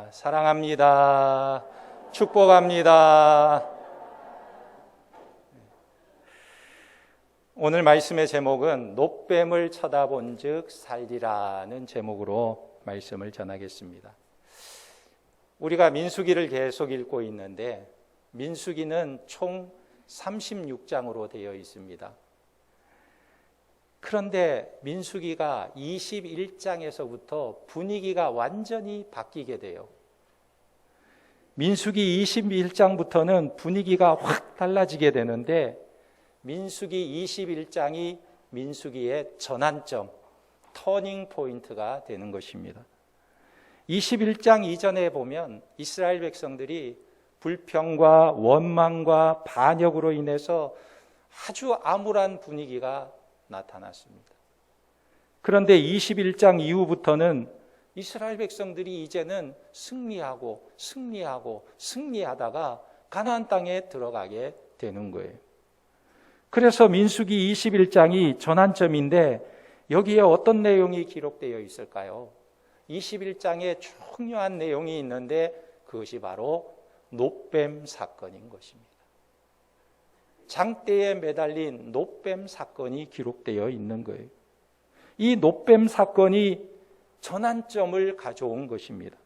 사랑합니다. 축복합니다. 오늘 말씀의 제목은 놋뱀을 쳐다본 즉 살리라는 제목으로 말씀을 전하겠습니다. 우리가 민수기를 계속 읽고 있는데 민수기는 총 36장으로 되어 있습니다. 그런데 민수기가 21장에서부터 분위기가 완전히 바뀌게 돼요. 민수기 21장부터는 분위기가 확 달라지게 되는데 민수기 21장이 민수기의 전환점, 터닝 포인트가 되는 것입니다. 21장 이전에 보면 이스라엘 백성들이 불평과 원망과 반역으로 인해서 아주 암울한 분위기가 나타났습니다. 그런데 21장 이후부터는 이스라엘 백성들이 이제는 승리하다가 가나안 땅에 들어가게 되는 거예요. 그래서 민수기 21장이 전환점인데 여기에 어떤 내용이 기록되어 있을까요? 21장에 중요한 내용이 있는데 그것이 바로 놋뱀 사건인 것입니다. 장대에 매달린 놋뱀 사건이 기록되어 있는 거예요. 이 놋뱀 사건이 전환점을 가져온 것입니다.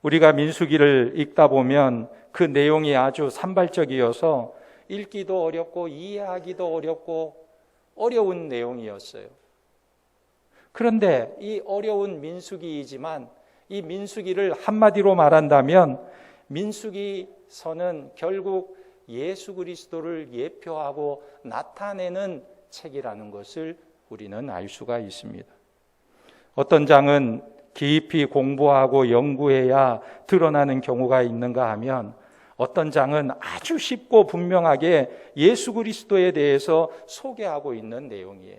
우리가 민수기를 읽다 보면 그 내용이 아주 산발적이어서 읽기도 어렵고 이해하기도 어렵고 어려운 내용이었어요. 그런데 이 어려운 민수기이지만 이 민수기를 한마디로 말한다면 민수기서는 결국 예수 그리스도를 예표하고 나타내는 책이라는 것을 우리는 알 수가 있습니다. 어떤 장은 깊이 공부하고 연구해야 드러나는 경우가 있는가 하면 어떤 장은 아주 쉽고 분명하게 예수 그리스도에 대해서 소개하고 있는 내용이에요.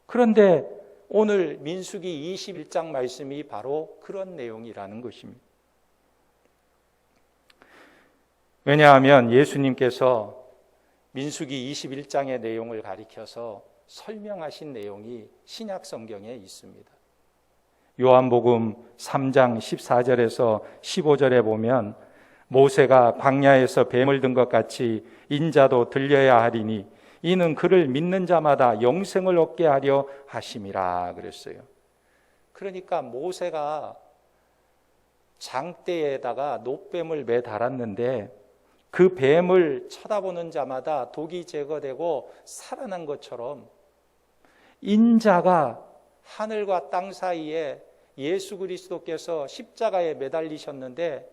그런데 오늘 민수기 21장 말씀이 바로 그런 내용이라는 것입니다. 왜냐하면 예수님께서 민수기 21장의 내용을 가리켜서 설명하신 내용이 신약 성경에 있습니다. 요한복음 3장 14절에서 15절에 보면 모세가 광야에서 뱀을 든 것 같이 인자도 들려야 하리니 이는 그를 믿는 자마다 영생을 얻게 하려 하심이라 그랬어요. 그러니까 모세가 장대에다가 놋뱀을 매달았는데 그 뱀을 쳐다보는 자마다 독이 제거되고 살아난 것처럼 인자가 하늘과 땅 사이에 예수 그리스도께서 십자가에 매달리셨는데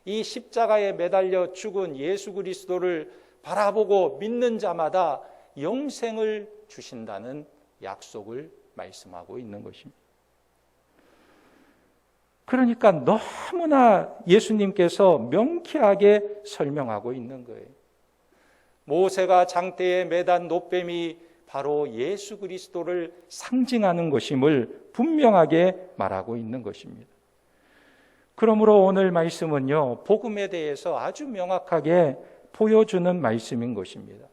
이 십자가에 매달려 죽은 예수 그리스도를 바라보고 믿는 자마다 영생을 주신다는 약속을 말씀하고 있는 것입니다. 그러니까 너무나 예수님께서 명쾌하게 설명하고 있는 거예요. 모세가 장대에 매단 놋뱀이 바로 예수 그리스도를 상징하는 것임을 분명하게 말하고 있는 것입니다. 그러므로 오늘 말씀은요, 복음에 대해서 아주 명확하게 보여주는 말씀인 것입니다.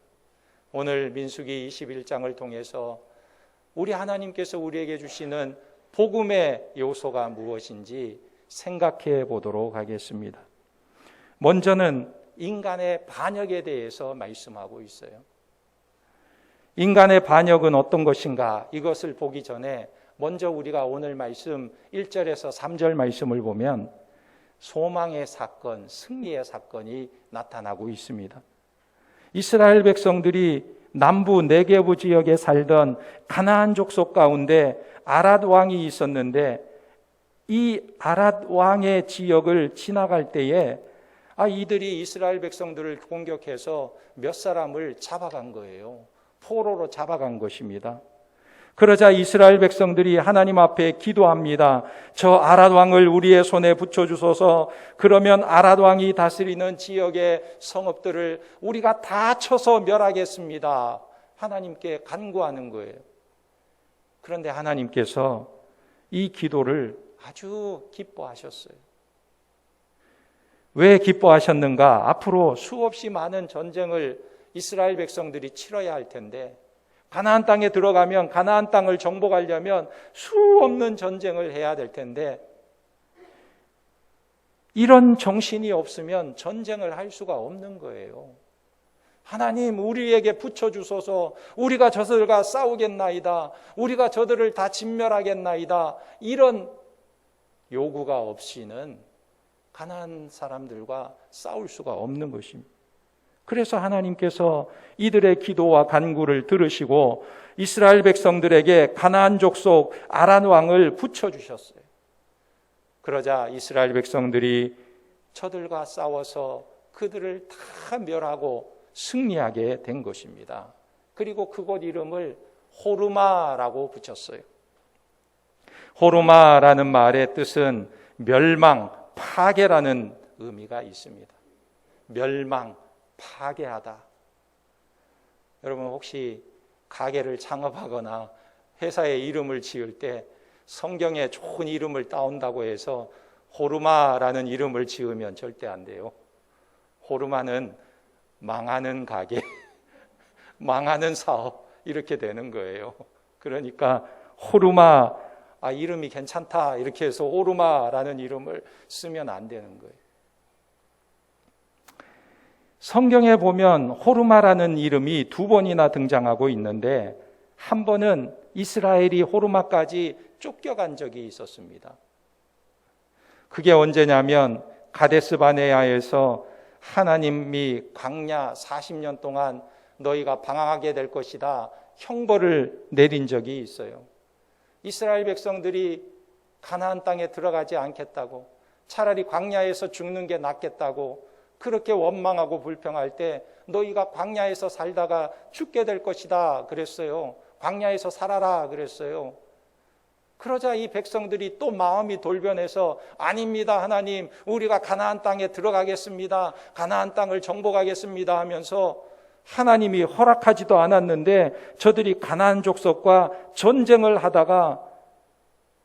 오늘 민수기 21장을 통해서 우리 하나님께서 우리에게 주시는 복음의 요소가 무엇인지 생각해 보도록 하겠습니다. 먼저는 인간의 반역에 대해서 말씀하고 있어요. 인간의 반역은 어떤 것인가? 이것을 보기 전에 먼저 우리가 오늘 말씀 1절에서 3절 말씀을 보면 소망의 사건, 승리의 사건이 나타나고 있습니다. 이스라엘 백성들이 남부 네게부 지역에 살던 가나안 족속 가운데 아랏 왕이 있었는데 이 아랏 왕의 지역을 지나갈 때에 이들이 이스라엘 백성들을 공격해서 몇 사람을 잡아간 거예요. 포로로 잡아간 것입니다. 그러자 이스라엘 백성들이 하나님 앞에 기도합니다. 저 아랏 왕을 우리의 손에 붙여주소서. 그러면 아랏 왕이 다스리는 지역의 성읍들을 우리가 다 쳐서 멸하겠습니다. 하나님께 간구하는 거예요. 그런데 하나님께서 이 기도를 아주 기뻐하셨어요. 왜 기뻐하셨는가? 앞으로 수없이 많은 전쟁을 이스라엘 백성들이 치러야 할 텐데 가나안 땅에 들어가면 가나안 땅을 정복하려면 수없는 전쟁을 해야 될 텐데 이런 정신이 없으면 전쟁을 할 수가 없는 거예요. 하나님, 우리에게 붙여주소서. 우리가 저들과 싸우겠나이다. 우리가 저들을 다 진멸하겠나이다. 이런 요구가 없이는 가나안 사람들과 싸울 수가 없는 것입니다. 그래서 하나님께서 이들의 기도와 간구를 들으시고 이스라엘 백성들에게 가나안 족속 아란 왕을 붙여주셨어요. 그러자 이스라엘 백성들이 저들과 싸워서 그들을 다 멸하고 승리하게 된 것입니다. 그리고 그곳 이름을 호르마라고 붙였어요. 호르마라는 말의 뜻은 멸망, 파괴라는 의미가 있습니다. 멸망, 파괴하다. 여러분 혹시 가게를 창업하거나 회사에 이름을 지을 때 성경에 좋은 이름을 따온다고 해서 호르마라는 이름을 지으면 절대 안 돼요. 호르마는 망하는 가게, 망하는 사업 이렇게 되는 거예요. 그러니까 호르마, 이름이 괜찮다 이렇게 해서 호르마라는 이름을 쓰면 안 되는 거예요. 성경에 보면 호르마라는 이름이 2번이나 등장하고 있는데 한 번은 이스라엘이 호르마까지 쫓겨간 적이 있었습니다. 그게 언제냐면 가데스 바네아에서 하나님이 광야 40년 동안 너희가 방황하게 될 것이다 형벌을 내린 적이 있어요. 이스라엘 백성들이 가나안 땅에 들어가지 않겠다고, 차라리 광야에서 죽는 게 낫겠다고 그렇게 원망하고 불평할 때 너희가 광야에서 살다가 죽게 될 것이다 그랬어요. 광야에서 살아라 그랬어요. 그러자 이 백성들이 또 마음이 돌변해서 아닙니다 하나님, 우리가 가나안 땅에 들어가겠습니다, 가나안 땅을 정복하겠습니다 하면서 하나님이 허락하지도 않았는데 저들이 가나안 족속과 전쟁을 하다가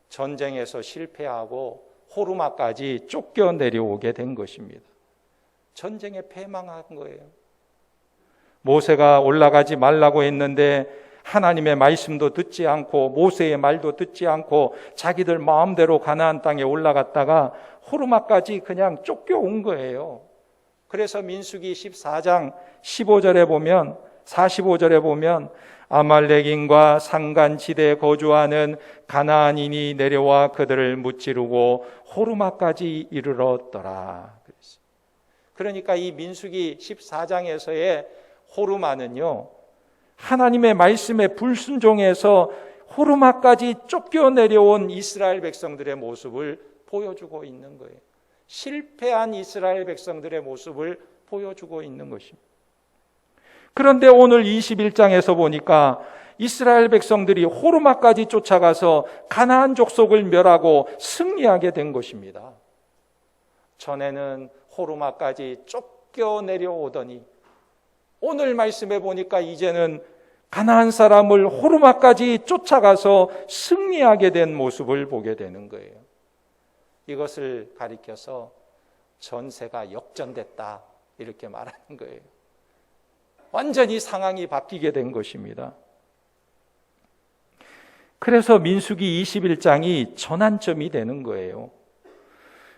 전쟁에서 실패하고 호르마까지 쫓겨 내려오게 된 것입니다. 전쟁에 패망한 거예요. 모세가 올라가지 말라고 했는데 하나님의 말씀도 듣지 않고 모세의 말도 듣지 않고 자기들 마음대로 가나안 땅에 올라갔다가 호르마까지 그냥 쫓겨온 거예요. 그래서 민수기 14장 15절에 보면 45절에 보면 아말렉인과 산간지대에 거주하는 가나안인이 내려와 그들을 무찌르고 호르마까지 이르렀더라. 그러니까 이 민수기 14장에서의 호르마는요, 하나님의 말씀에 불순종해서 호르마까지 쫓겨 내려온 이스라엘 백성들의 모습을 보여주고 있는 거예요. 실패한 이스라엘 백성들의 모습을 보여주고 있는 것입니다. 그런데 오늘 21장에서 보니까 이스라엘 백성들이 호르마까지 쫓아가서 가나안 족속을 멸하고 승리하게 된 것입니다. 전에는 호르마까지 쫓겨 내려오더니 오늘 말씀해 보니까 이제는 가나안 사람을 호르마까지 쫓아가서 승리하게 된 모습을 보게 되는 거예요. 이것을 가리켜서 전세가 역전됐다 이렇게 말하는 거예요. 완전히 상황이 바뀌게 된 것입니다. 그래서 민수기 21장이 전환점이 되는 거예요.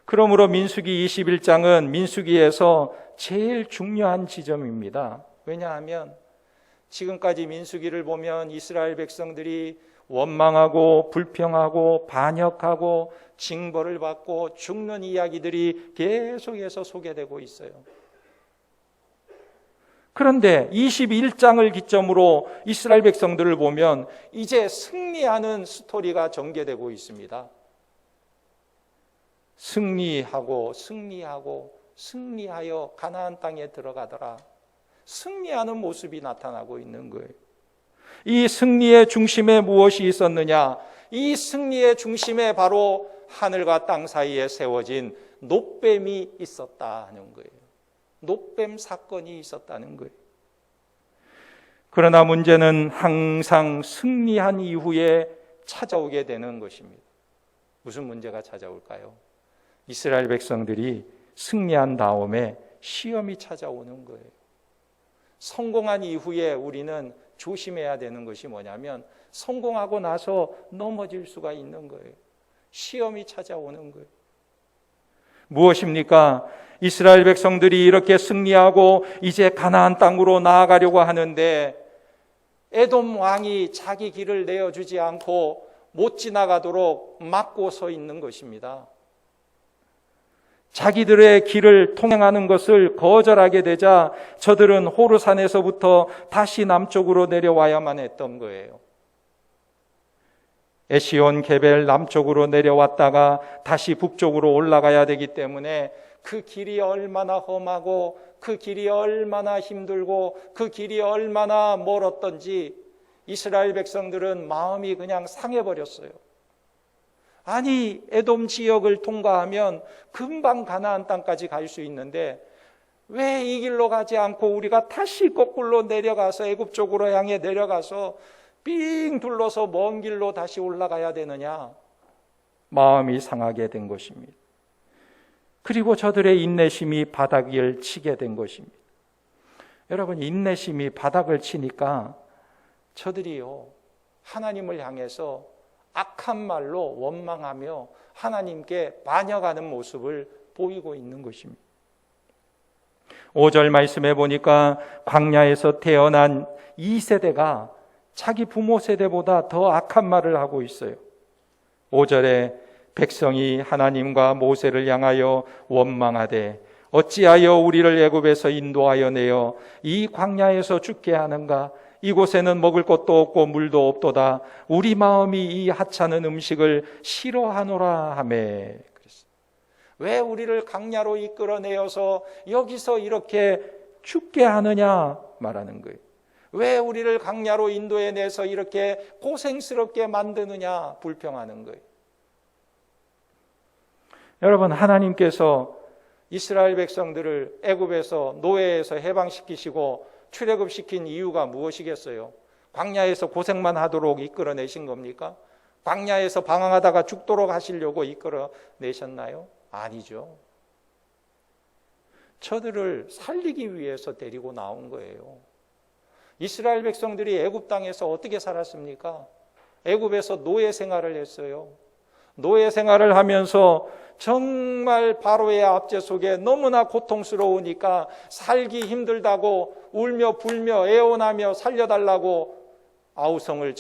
그러므로 민수기 21장은 민수기에서 제일 중요한 지점입니다. 왜냐하면 지금까지 민수기를 보면 이스라엘 백성들이 원망하고 불평하고 반역하고 징벌을 받고 죽는 이야기들이 계속해서 소개되고 있어요. 그런데 21장을 기점으로 이스라엘 백성들을 보면 이제 승리하는 스토리가 전개되고 있습니다. 승리하고 승리하여 가나안 땅에 들어가더라. 승리하는 모습이 나타나고 있는 거예요. 이 승리의 중심에 무엇이 있었느냐? 이 승리의 중심에 바로 하늘과 땅 사이에 세워진 놋뱀이 있었다는 거예요. 놋뱀 사건이 있었다는 거예요. 그러나 문제는 항상 승리한 이후에 찾아오게 되는 것입니다. 무슨 문제가 찾아올까요? 이스라엘 백성들이 승리한 다음에 시험이 찾아오는 거예요. 성공한 이후에 우리는 조심해야 되는 것이 뭐냐면 성공하고 나서 넘어질 수가 있는 거예요. 시험이 찾아오는 거예요. 무엇입니까? 이스라엘 백성들이 이렇게 승리하고 이제 가나안 땅으로 나아가려고 하는데 에돔 왕이 자기 길을 내어주지 않고 못 지나가도록 막고 서 있는 것입니다. 자기들의 길을 통행하는 것을 거절하게 되자 저들은 호르산에서부터 다시 남쪽으로 내려와야만 했던 거예요. 에시온 게벨 남쪽으로 내려왔다가 다시 북쪽으로 올라가야 되기 때문에 그 길이 얼마나 험하고 그 길이 얼마나 힘들고 그 길이 얼마나 멀었던지 이스라엘 백성들은 마음이 그냥 상해버렸어요. 아니, 에돔 지역을 통과하면 금방 가나안 땅까지 갈 수 있는데 왜 이 길로 가지 않고 우리가 다시 거꾸로 내려가서 애굽 쪽으로 향해 내려가서 삥 둘러서 먼 길로 다시 올라가야 되느냐? 마음이 상하게 된 것입니다. 그리고 저들의 인내심이 바닥을 치게 된 것입니다. 여러분, 인내심이 바닥을 치니까 저들이요, 하나님을 향해서 악한 말로 원망하며 하나님께 반역하는 모습을 보이고 있는 것입니다. 5절 말씀해 보니까 광야에서 태어난 2세대가 자기 부모 세대보다 더 악한 말을 하고 있어요. 5절에 백성이 하나님과 모세를 향하여 원망하되 어찌하여 우리를 애굽에서 인도하여 내어 이 광야에서 죽게 하는가? 이곳에는 먹을 것도 없고 물도 없도다. 우리 마음이 이 하찮은 음식을 싫어하노라 하며. 왜 우리를 광야로 이끌어내어서 여기서 이렇게 죽게 하느냐 말하는 거예요. 왜 우리를 광야로 인도해내서 이렇게 고생스럽게 만드느냐 불평하는 거예요. 여러분, 하나님께서 이스라엘 백성들을 애굽에서 노예에서 해방시키시고 출애굽시킨 이유가 무엇이겠어요? 광야에서 고생만 하도록 이끌어내신 겁니까? 광야에서 방황하다가 죽도록 하시려고 이끌어내셨나요? 아니죠. 저들을 살리기 위해서 데리고 나온 거예요. 이스라엘 백성들이 애굽 땅에서 어떻게 살았습니까? 애굽에서 노예 생활을 했어요. 노예 생활을 하면서 정말 바로의 압제 속에 너무나 고통스러우니까 살기 힘들다고 울며 불며 애원하며 살려달라고 아우성을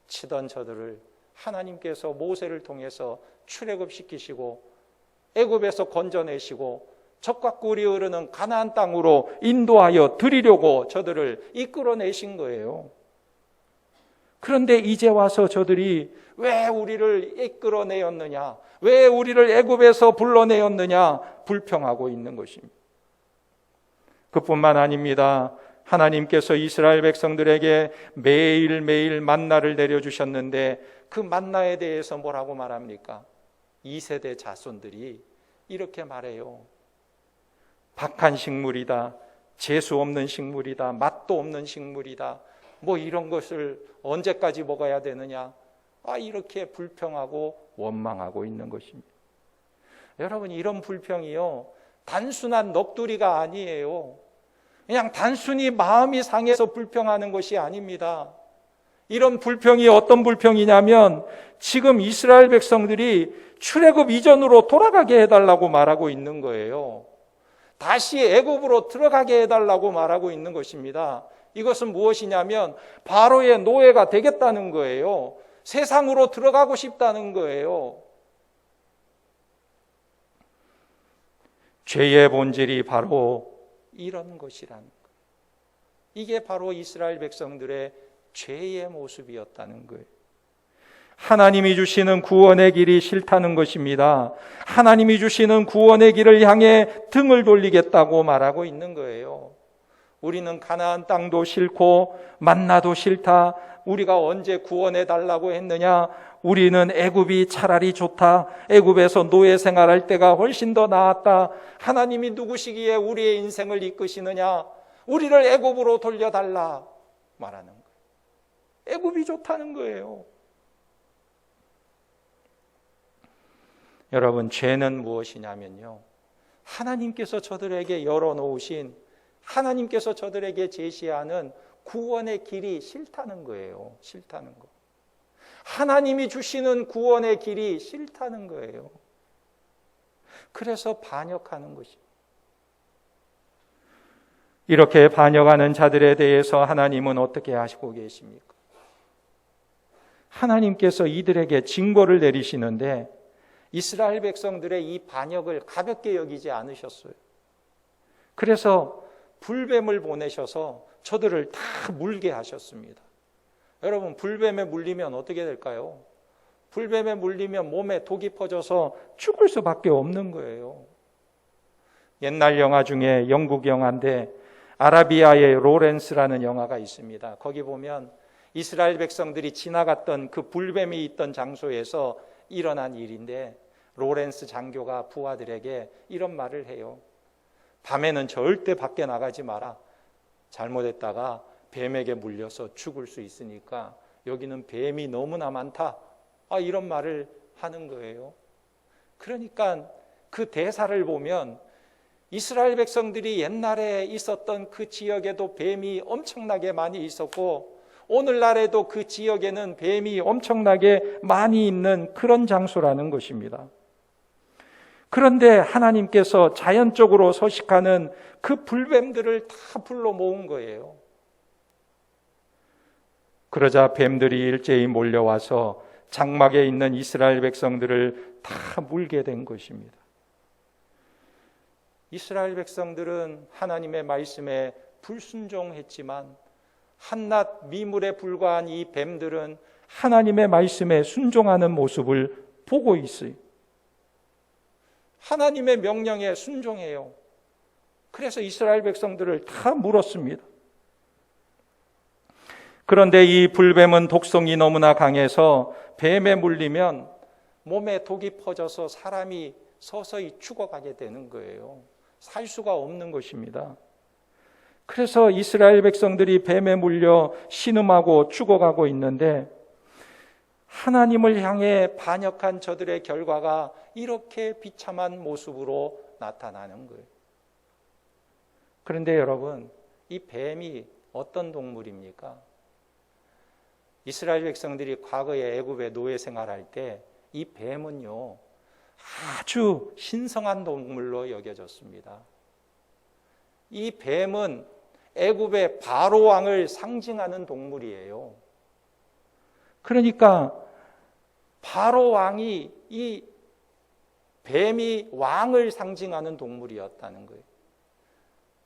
치던 저들을 하나님께서 모세를 통해서 출애굽시키시고 애굽에서 건져내시고 젖과 꿀이 흐르는 가나안 땅으로 인도하여 드리려고 저들을 이끌어내신 거예요. 그런데 이제 와서 저들이 왜 우리를 이끌어내었느냐, 왜 우리를 애굽에서 불러내었느냐 불평하고 있는 것입니다. 그뿐만 아닙니다. 하나님께서 이스라엘 백성들에게 매일매일 만나를 내려주셨는데 그 만나에 대해서 뭐라고 말합니까? 2세대 자손들이 이렇게 말해요. 박한 식물이다, 재수 없는 식물이다, 맛도 없는 식물이다, 뭐 이런 것을 언제까지 먹어야 되느냐, 이렇게 불평하고 원망하고 있는 것입니다. 여러분, 이런 불평이요, 단순한 넋두리가 아니에요. 그냥 단순히 마음이 상해서 불평하는 것이 아닙니다. 이런 불평이 어떤 불평이냐면 지금 이스라엘 백성들이 출애굽 이전으로 돌아가게 해달라고 말하고 있는 거예요. 다시 애굽으로 들어가게 해달라고 말하고 있는 것입니다. 이것은 무엇이냐면 바로의 노예가 되겠다는 거예요. 세상으로 들어가고 싶다는 거예요. 죄의 본질이 바로 이런 것이라는 거예요. 이게 바로 이스라엘 백성들의 죄의 모습이었다는 거예요. 하나님이 주시는 구원의 길이 싫다는 것입니다. 하나님이 주시는 구원의 길을 향해 등을 돌리겠다고 말하고 있는 거예요. 우리는 가나안 땅도 싫고 만나도 싫다. 우리가 언제 구원해 달라고 했느냐? 우리는 애굽이 차라리 좋다. 애굽에서 노예 생활할 때가 훨씬 더 나았다. 하나님이 누구시기에 우리의 인생을 이끄시느냐? 우리를 애굽으로 돌려달라 말하는 거예요. 애굽이 좋다는 거예요. 여러분, 죄는 무엇이냐면요, 하나님께서 저들에게 열어놓으신, 하나님께서 저들에게 제시하는 구원의 길이 싫다는 거예요. 싫다는 거. 하나님이 주시는 구원의 길이 싫다는 거예요. 그래서 반역하는 것입니다. 이렇게 반역하는 자들에 대해서 하나님은 어떻게 하시고 계십니까? 하나님께서 이들에게 징벌을 내리시는데 이스라엘 백성들의 이 반역을 가볍게 여기지 않으셨어요. 그래서 불뱀을 보내셔서 저들을 다 물게 하셨습니다. 여러분, 불뱀에 물리면 어떻게 될까요? 불뱀에 물리면 몸에 독이 퍼져서 죽을 수밖에 없는 거예요. 옛날 영화 중에 영국 영화인데 아라비아의 로렌스라는 영화가 있습니다. 거기 보면 이스라엘 백성들이 지나갔던 그 불뱀이 있던 장소에서 일어난 일인데 로렌스 장교가 부하들에게 이런 말을 해요. 밤에는 절대 밖에 나가지 마라. 잘못했다가 뱀에게 물려서 죽을 수 있으니까 여기는 뱀이 너무나 많다. 이런 말을 하는 거예요. 그러니까 그 대사를 보면 이스라엘 백성들이 옛날에 있었던 그 지역에도 뱀이 엄청나게 많이 있었고 오늘날에도 그 지역에는 뱀이 엄청나게 많이 있는 그런 장소라는 것입니다. 그런데 하나님께서 자연적으로 서식하는 그 불뱀들을 다 불러 모은 거예요. 그러자 뱀들이 일제히 몰려와서 장막에 있는 이스라엘 백성들을 다 물게 된 것입니다. 이스라엘 백성들은 하나님의 말씀에 불순종했지만 한낱 미물에 불과한 이 뱀들은 하나님의 말씀에 순종하는 모습을 보고 있어요. 하나님의 명령에 순종해요. 그래서 이스라엘 백성들을 다 물었습니다. 그런데 이 불뱀은 독성이 너무나 강해서 뱀에 물리면 몸에 독이 퍼져서 사람이 서서히 죽어가게 되는 거예요. 살 수가 없는 것입니다. 그래서 이스라엘 백성들이 뱀에 물려 신음하고 죽어가고 있는데 하나님을 향해 반역한 저들의 결과가 이렇게 비참한 모습으로 나타나는 거예요. 그런데 여러분, 이 뱀이 어떤 동물입니까? 이스라엘 백성들이 과거에 애굽에 노예 생활할 때 이 뱀은요 아주 신성한 동물로 여겨졌습니다. 이 뱀은 애굽의 바로 왕을 상징하는 동물이에요. 그러니까 바로 왕이 이 뱀이 왕을 상징하는 동물이었다는 거예요.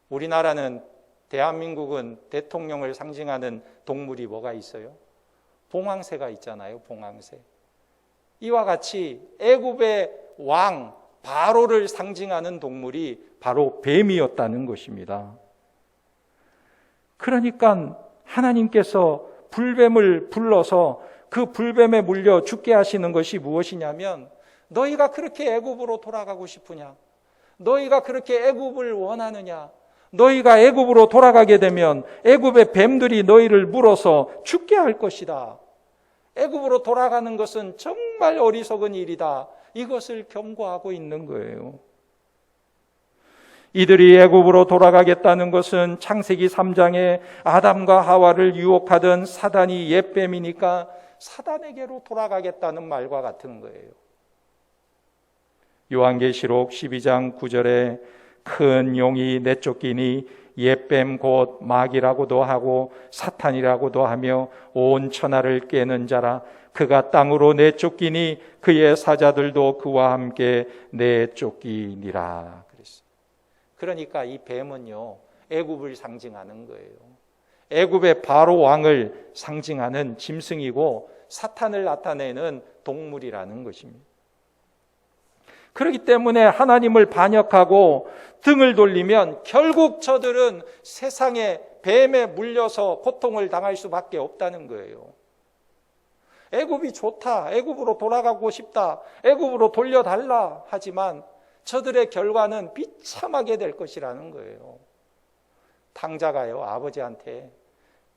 우리나라는 대한민국은 대통령을 상징하는 동물이 뭐가 있어요? 봉황새가 있잖아요. 봉황새. 이와 같이 애굽의 왕 바로를 상징하는 동물이 바로 뱀이었다는 것입니다. 그러니까 하나님께서 불뱀을 불러서 그 불뱀에 물려 죽게 하시는 것이 무엇이냐면 너희가 그렇게 애굽으로 돌아가고 싶으냐? 너희가 그렇게 애굽을 원하느냐? 너희가 애굽으로 돌아가게 되면 애굽의 뱀들이 너희를 물어서 죽게 할 것이다. 애굽으로 돌아가는 것은 정말 어리석은 일이다. 이것을 경고하고 있는 거예요. 이들이 애굽으로 돌아가겠다는 것은 창세기 3장에 아담과 하와를 유혹하던 사단이 옛뱀이니까 사단에게로 돌아가겠다는 말과 같은 거예요. 요한계시록 12장 9절에 큰 용이 내쫓기니 옛뱀 곧 마귀라고도 하고 사탄이라고도 하며 온 천하를 깨는 자라. 그가 땅으로 내쫓기니 그의 사자들도 그와 함께 내쫓기니라. 그러니까 이 뱀은요 애굽을 상징하는 거예요. 애굽의 바로 왕을 상징하는 짐승이고 사탄을 나타내는 동물이라는 것입니다. 그렇기 때문에 하나님을 반역하고 등을 돌리면 결국 저들은 세상에 뱀에 물려서 고통을 당할 수밖에 없다는 거예요. 애굽이 좋다, 애굽으로 돌아가고 싶다, 애굽으로 돌려달라 하지만 저들의 결과는 비참하게 될 것이라는 거예요. 탕자가요 아버지한테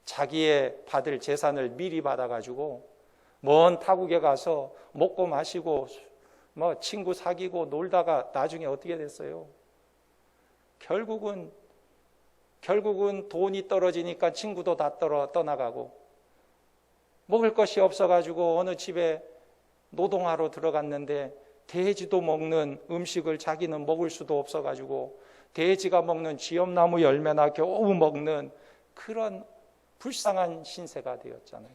자기의 받을 재산을 미리 받아가지고 먼 타국에 가서 먹고 마시고 친구 사귀고 놀다가 나중에 어떻게 됐어요? 결국은 돈이 떨어지니까 친구도 다 떠나가고 먹을 것이 없어가지고 어느 집에 노동하러 들어갔는데 돼지도 먹는 음식을 자기는 먹을 수도 없어가지고 돼지가 먹는 쥐엄나무 열매나 겨우 먹는 그런 불쌍한 신세가 되었잖아요.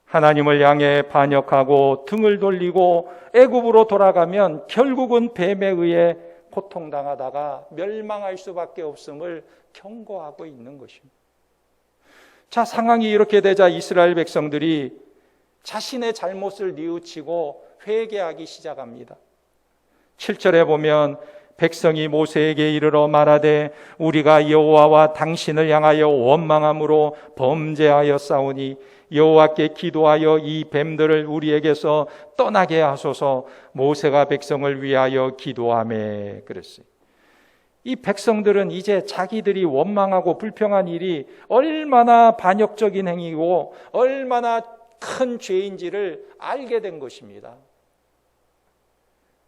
하나님을 향해 반역하고 등을 돌리고 애굽으로 돌아가면 결국은 뱀에 의해 고통당하다가 멸망할 수밖에 없음을 경고하고 있는 것입니다. 자, 상황이 이렇게 되자 이스라엘 백성들이 자신의 잘못을 뉘우치고 회개하기 시작합니다. 7절에 보면 백성이 모세에게 이르러 말하되 우리가 여호와와 당신을 향하여 원망함으로 범죄하였사오니 여호와께 기도하여 이 뱀들을 우리에게서 떠나게 하소서. 모세가 백성을 위하여 기도하매 그랬어요. 이 백성들은 이제 자기들이 원망하고 불평한 일이 얼마나 반역적인 행위고 얼마나 큰 죄인지를 알게 된 것입니다.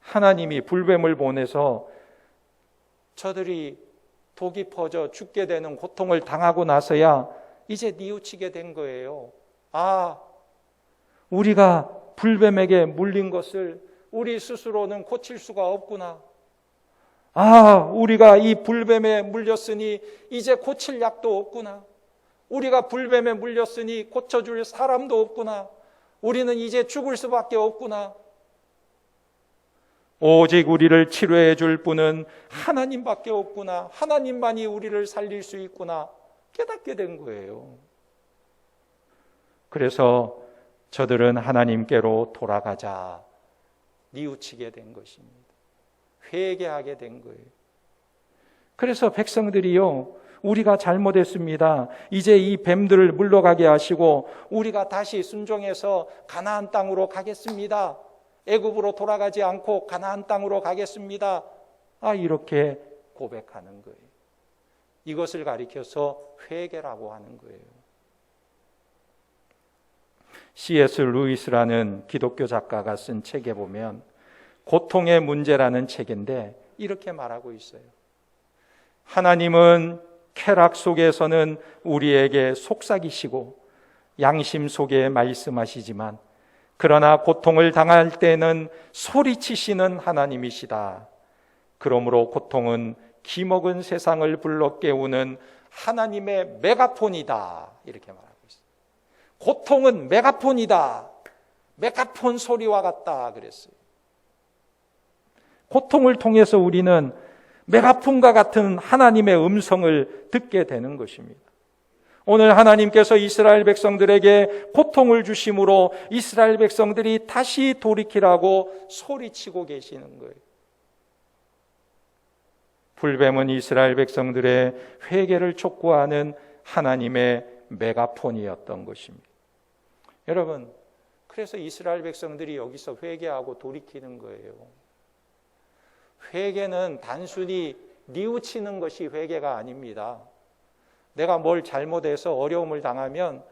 하나님이 불뱀을 보내서 저들이 독이 퍼져 죽게 되는 고통을 당하고 나서야 이제 뉘우치게 된 거예요. 아, 우리가 불뱀에게 물린 것을 우리 스스로는 고칠 수가 없구나. 아, 우리가 이 불뱀에 물렸으니 이제 고칠 약도 없구나. 우리가 불뱀에 물렸으니 고쳐줄 사람도 없구나. 우리는 이제 죽을 수밖에 없구나. 오직 우리를 치료해 줄 분은 하나님밖에 없구나. 하나님만이 우리를 살릴 수 있구나. 깨닫게 된 거예요. 그래서 저들은 하나님께로 돌아가자 뉘우치게 된 것입니다. 회개하게 된 거예요. 그래서 백성들이요, 우리가 잘못했습니다. 이제 이 뱀들을 물러가게 하시고 우리가 다시 순종해서 가나안 땅으로 가겠습니다. 애굽으로 돌아가지 않고 가나안 땅으로 가겠습니다. 이렇게 고백하는 거예요. 이것을 가리켜서 회개라고 하는 거예요. C.S. 루이스라는 기독교 작가가 쓴 책에 보면 고통의 문제라는 책인데 이렇게 말하고 있어요. 하나님은 쾌락 속에서는 우리에게 속삭이시고 양심 속에 말씀하시지만 그러나 고통을 당할 때는 소리치시는 하나님이시다. 그러므로 고통은 기먹은 세상을 불러 깨우는 하나님의 메가폰이다. 이렇게 말하고 있어요. 고통은 메가폰이다. 메가폰 소리와 같다 그랬어요. 고통을 통해서 우리는 메가폰과 같은 하나님의 음성을 듣게 되는 것입니다. 오늘 하나님께서 이스라엘 백성들에게 고통을 주심으로 이스라엘 백성들이 다시 돌이키라고 소리치고 계시는 거예요. 불뱀은 이스라엘 백성들의 회개를 촉구하는 하나님의 메가폰이었던 것입니다. 여러분, 그래서 이스라엘 백성들이 여기서 회개하고 돌이키는 거예요. 회개는 단순히 뉘우치는 것이 회개가 아닙니다. 내가 뭘 잘못해서 어려움을 당하면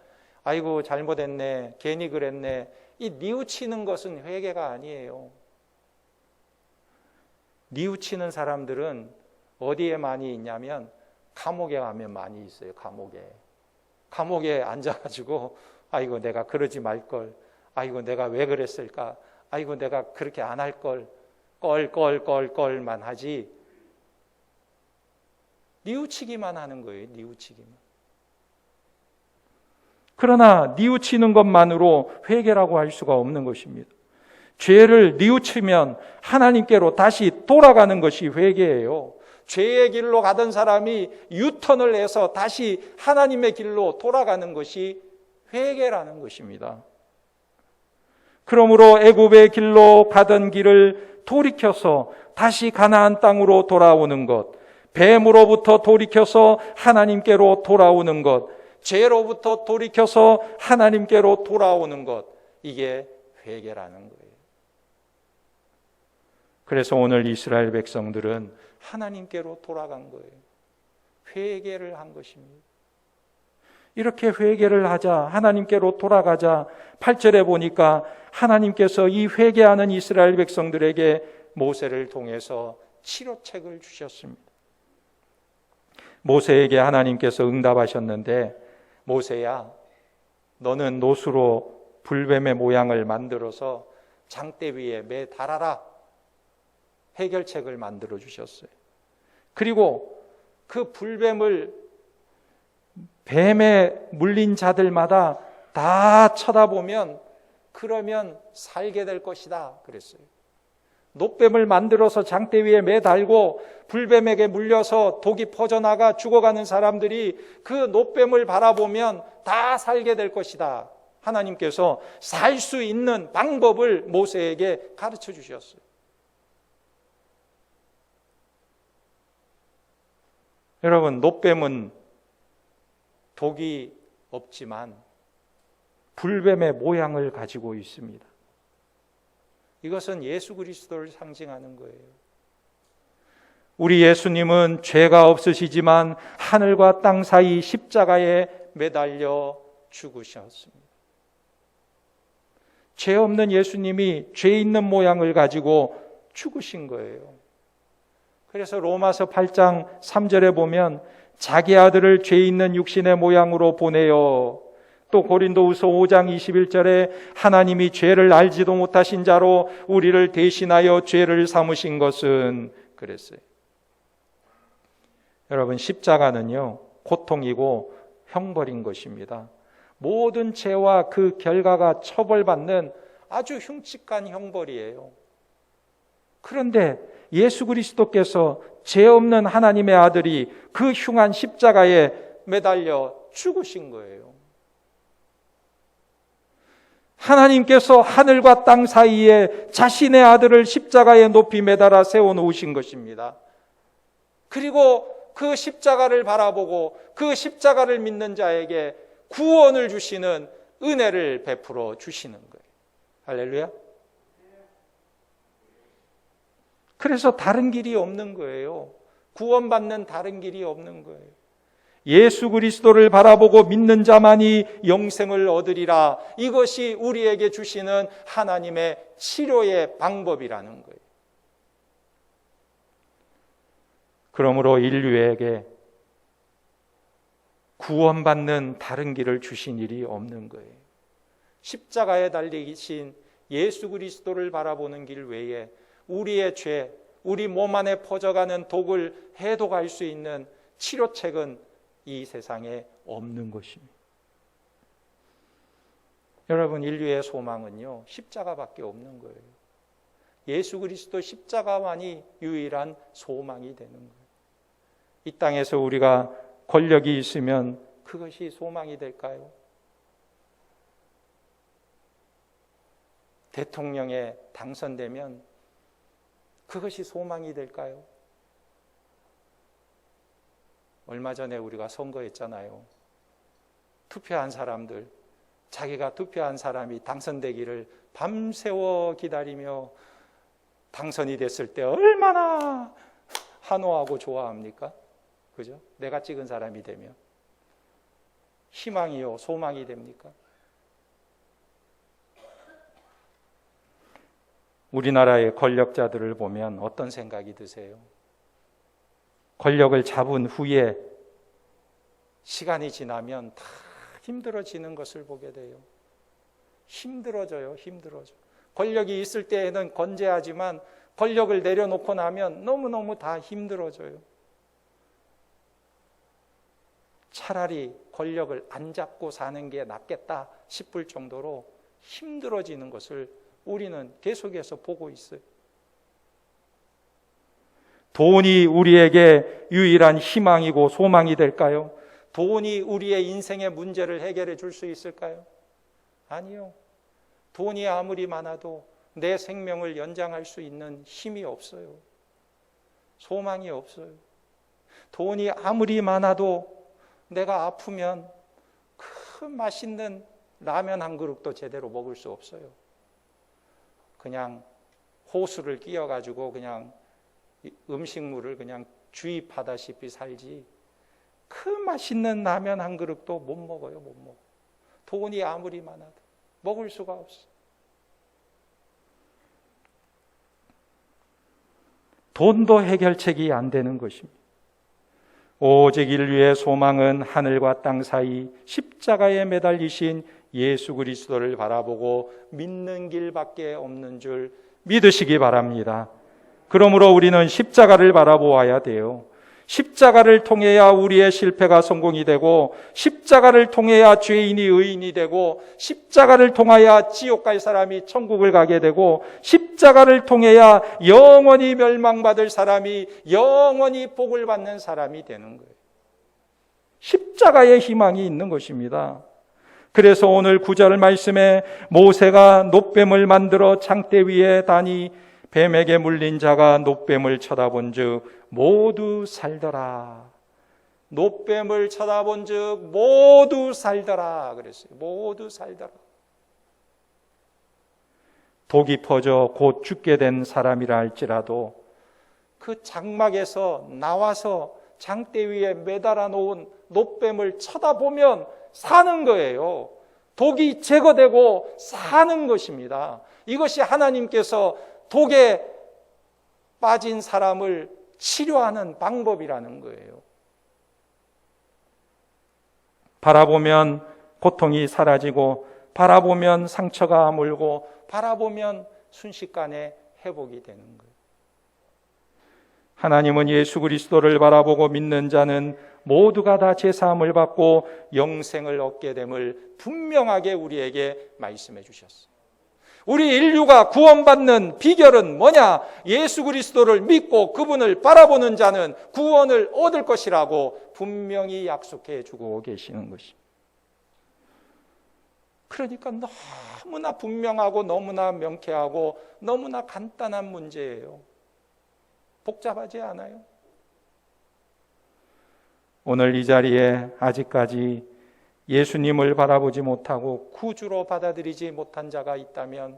아이고 잘못했네, 괜히 그랬네, 이 뉘우치는 것은 회개가 아니에요. 뉘우치는 사람들은 어디에 많이 있냐면 감옥에 가면 많이 있어요. 감옥에 앉아가지고 아이고 내가 그러지 말걸, 아이고 내가 왜 그랬을까, 아이고 내가 그렇게 안 할걸, 껄껄껄껄만 하지 뉘우치기만 하는 거예요. 뉘우치기만. 그러나 뉘우치는 것만으로 회개라고 할 수가 없는 것입니다. 죄를 뉘우치면 하나님께로 다시 돌아가는 것이 회개예요. 죄의 길로 가던 사람이 유턴을 해서 다시 하나님의 길로 돌아가는 것이 회개라는 것입니다. 그러므로 애굽의 길로 가던 길을 돌이켜서 다시 가나안 땅으로 돌아오는 것, 뱀으로부터 돌이켜서 하나님께로 돌아오는 것, 죄로부터 돌이켜서 하나님께로 돌아오는 것, 이게 회개라는 거예요. 그래서 오늘 이스라엘 백성들은 하나님께로 돌아간 거예요. 회개를 한 것입니다. 이렇게 회개를 하자, 하나님께로 돌아가자 8절에 보니까 하나님께서 이 회개하는 이스라엘 백성들에게 모세를 통해서 치료책을 주셨습니다. 모세에게 하나님께서 응답하셨는데, 모세야, 너는 노수로 불뱀의 모양을 만들어서 장대 위에 매달아라 해결책을 만들어 주셨어요. 그리고 그 불뱀을 뱀에 물린 자들마다 다 쳐다보면 그러면 살게 될 것이다 그랬어요. 놋뱀을 만들어서 장대 위에 매달고 불뱀에게 물려서 독이 퍼져나가 죽어가는 사람들이 그 놋뱀을 바라보면 다 살게 될 것이다. 하나님께서 살 수 있는 방법을 모세에게 가르쳐 주셨어요. 여러분, 놋뱀은 독이 없지만 불뱀의 모양을 가지고 있습니다. 이것은 예수 그리스도를 상징하는 거예요. 우리 예수님은 죄가 없으시지만 하늘과 땅 사이 십자가에 매달려 죽으셨습니다. 죄 없는 예수님이 죄 있는 모양을 가지고 죽으신 거예요. 그래서 로마서 8장 3절에 보면 자기 아들을 죄 있는 육신의 모양으로 보내어, 또 고린도후서 5장 21절에 하나님이 죄를 알지도 못하신 자로 우리를 대신하여 죄를 삼으신 것은 그랬어요. 여러분, 십자가는요, 고통이고 형벌인 것입니다. 모든 죄와 그 결과가 처벌받는 아주 흉측한 형벌이에요. 그런데 예수 그리스도께서 죄 없는 하나님의 아들이 그 흉한 십자가에 매달려 죽으신 거예요. 하나님께서 하늘과 땅 사이에 자신의 아들을 십자가에 높이 매달아 세워놓으신 것입니다. 그리고 그 십자가를 바라보고 그 십자가를 믿는 자에게 구원을 주시는 은혜를 베풀어 주시는 거예요. 할렐루야. 그래서 다른 길이 없는 거예요. 구원받는 다른 길이 없는 거예요. 예수 그리스도를 바라보고 믿는 자만이 영생을 얻으리라. 이것이 우리에게 주시는 하나님의 치료의 방법이라는 거예요. 그러므로 인류에게 구원받는 다른 길을 주신 일이 없는 거예요. 십자가에 달리신 예수 그리스도를 바라보는 길 외에 우리의 죄, 우리 몸 안에 퍼져가는 독을 해독할 수 있는 치료책은 이 세상에 없는 것입니다. 여러분, 인류의 소망은요, 십자가밖에 없는 거예요. 예수 그리스도 십자가만이 유일한 소망이 되는 거예요. 이 땅에서 우리가 권력이 있으면 그것이 소망이 될까요? 대통령에 당선되면 그것이 소망이 될까요? 얼마 전에 우리가 선거했잖아요. 투표한 사람들, 자기가 투표한 사람이 당선되기를 밤새워 기다리며 당선이 됐을 때 얼마나 환호하고 좋아합니까? 그죠? 내가 찍은 사람이 되면 희망이요, 소망이 됩니까? 우리나라의 권력자들을 보면 어떤 생각이 드세요? 권력을 잡은 후에 시간이 지나면 다 힘들어지는 것을 보게 돼요. 힘들어져요. 권력이 있을 때에는 건재하지만 권력을 내려놓고 나면 너무너무 다 힘들어져요. 차라리 권력을 안 잡고 사는 게 낫겠다 싶을 정도로 힘들어지는 것을 우리는 계속해서 보고 있어요. 돈이 우리에게 유일한 희망이고 소망이 될까요? 돈이 우리의 인생의 문제를 해결해 줄 수 있을까요? 아니요. 돈이 아무리 많아도 내 생명을 연장할 수 있는 힘이 없어요. 소망이 없어요. 돈이 아무리 많아도 내가 아프면 그 맛있는 라면 한 그릇도 제대로 먹을 수 없어요. 그냥 호수를 끼워가지고 그냥 음식물을 그냥 주입하다시피 살지 그 맛있는 라면 한 그릇도 못 먹어요. 못 먹어. 돈이 아무리 많아도 먹을 수가 없어. 돈도 해결책이 안 되는 것입니다. 오직 인류의 소망은 하늘과 땅 사이 십자가에 매달리신 예수 그리스도를 바라보고 믿는 길밖에 없는 줄 믿으시기 바랍니다. 그러므로 우리는 십자가를 바라보아야 돼요. 십자가를 통해야 우리의 실패가 성공이 되고, 십자가를 통해야 죄인이 의인이 되고, 십자가를 통하여 지옥 갈 사람이 천국을 가게 되고, 십자가를 통해야 영원히 멸망받을 사람이 영원히 복을 받는 사람이 되는 거예요. 십자가의 희망이 있는 것입니다. 그래서 오늘 9절 말씀에 모세가 놋뱀을 만들어 창대 위에 다니 뱀에게 물린 자가 놋뱀을 쳐다본즉 모두 살더라. 놋뱀을 쳐다본즉 모두 살더라 그랬어요. 모두 살더라. 독이 퍼져 곧 죽게 된 사람이라 할지라도 그 장막에서 나와서 장대 위에 매달아 놓은 놋뱀을 쳐다보면 사는 거예요. 독이 제거되고 사는 것입니다. 이것이 하나님께서 독에 빠진 사람을 치료하는 방법이라는 거예요. 바라보면 고통이 사라지고, 바라보면 상처가 아물고, 바라보면 순식간에 회복이 되는 거예요. 하나님은 예수 그리스도를 바라보고 믿는 자는 모두가 다 제사함을 받고 영생을 얻게 됨을 분명하게 우리에게 말씀해 주셨어요. 우리 인류가 구원받는 비결은 뭐냐? 예수 그리스도를 믿고 그분을 바라보는 자는 구원을 얻을 것이라고 분명히 약속해 주고 계시는 것입니다. 그러니까 너무나 분명하고 너무나 명쾌하고 너무나 간단한 문제예요. 복잡하지 않아요. 오늘 이 자리에 아직까지 예수님을 바라보지 못하고 구주로 받아들이지 못한 자가 있다면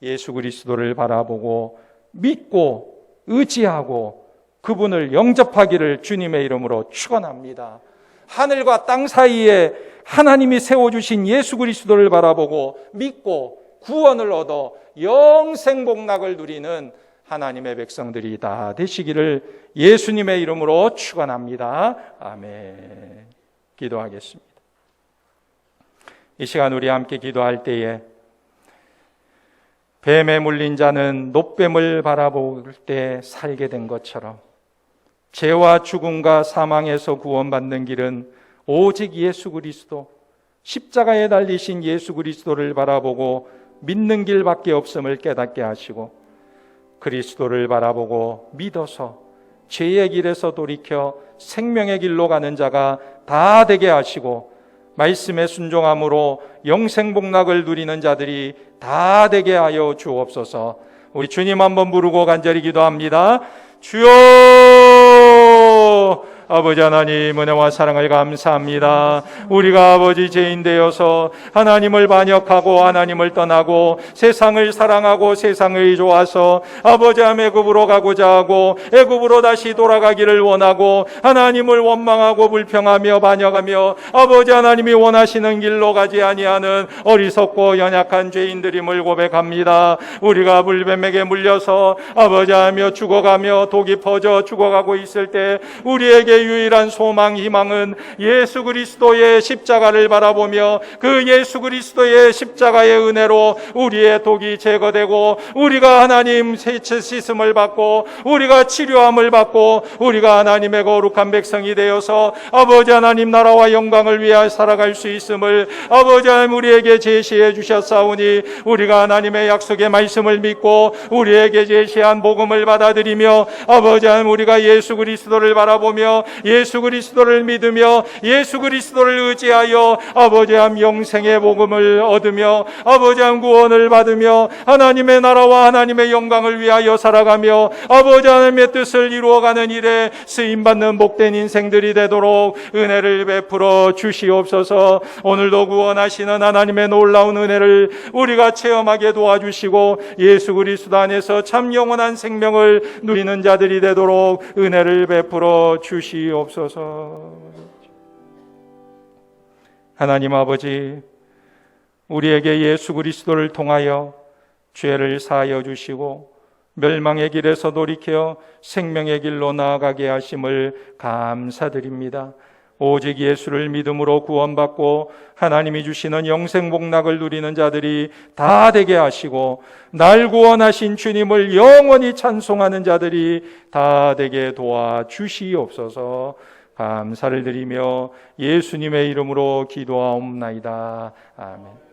예수 그리스도를 바라보고 믿고 의지하고 그분을 영접하기를 주님의 이름으로 축원합니다. 하늘과 땅 사이에 하나님이 세워주신 예수 그리스도를 바라보고 믿고 구원을 얻어 영생 복락을 누리는 하나님의 백성들이 다 되시기를 예수님의 이름으로 축원합니다. 아멘. 기도하겠습니다. 이 시간 우리 함께 기도할 때에 뱀에 물린 자는 놋뱀을 바라볼 때 살게 된 것처럼 죄와 죽음과 사망에서 구원받는 길은 오직 예수 그리스도, 십자가에 달리신 예수 그리스도를 바라보고 믿는 길밖에 없음을 깨닫게 하시고 그리스도를 바라보고 믿어서 죄의 길에서 돌이켜 생명의 길로 가는 자가 다 되게 하시고 말씀에 순종함으로 영생복락을 누리는 자들이 다 되게 하여 주옵소서. 우리 주님 한번 부르고 간절히 기도합니다. 주여! 아버지 하나님 은혜와 사랑을 감사합니다. 우리가 아버지 죄인 되어서 하나님을 반역하고 하나님을 떠나고 세상을 사랑하고 세상을 좋아서 아버지 애굽으로 가고자 하고 애굽으로 다시 돌아가기를 원하고 하나님을 원망하고 불평하며 반역하며 아버지 하나님이 원하시는 길로 가지 아니하는 어리석고 연약한 죄인들임을 고백합니다. 우리가 물뱀에게 물려서 아버지 하며 죽어가며 독이 퍼져 죽어가고 있을 때 우리에게 유일한 소망 희망은 예수 그리스도의 십자가를 바라보며 그 예수 그리스도의 십자가의 은혜로 우리의 독이 제거되고 우리가 하나님 세체 씻음을 받고 우리가 치료함을 받고 우리가 하나님의 거룩한 백성이 되어서 아버지 하나님 나라와 영광을 위하여 살아갈 수 있음을 아버지 하나님 우리에게 제시해 주셨사오니 우리가 하나님의 약속의 말씀을 믿고 우리에게 제시한 복음을 받아들이며 아버지 하나님 우리가 예수 그리스도를 바라보며 예수 그리스도를 믿으며 예수 그리스도를 의지하여 아버지 하나님 영생의 복음을 얻으며 아버지 하나님 구원을 받으며 하나님의 나라와 하나님의 영광을 위하여 살아가며 아버지 하나님의 뜻을 이루어가는 일에 쓰임받는 복된 인생들이 되도록 은혜를 베풀어 주시옵소서. 오늘도 구원하시는 하나님의 놀라운 은혜를 우리가 체험하게 도와주시고 예수 그리스도 안에서 참 영원한 생명을 누리는 자들이 되도록 은혜를 베풀어 주시옵소서. 하나님 아버지, 우리에게 예수 그리스도를 통하여 죄를 사하여 주시고 멸망의 길에서 돌이켜 생명의 길로 나아가게 하심을 감사드립니다. 오직 예수를 믿음으로 구원받고 하나님이 주시는 영생 복락을 누리는 자들이 다 되게 하시고 날 구원하신 주님을 영원히 찬송하는 자들이 다 되게 도와주시옵소서. 감사를 드리며 예수님의 이름으로 기도하옵나이다. 아멘.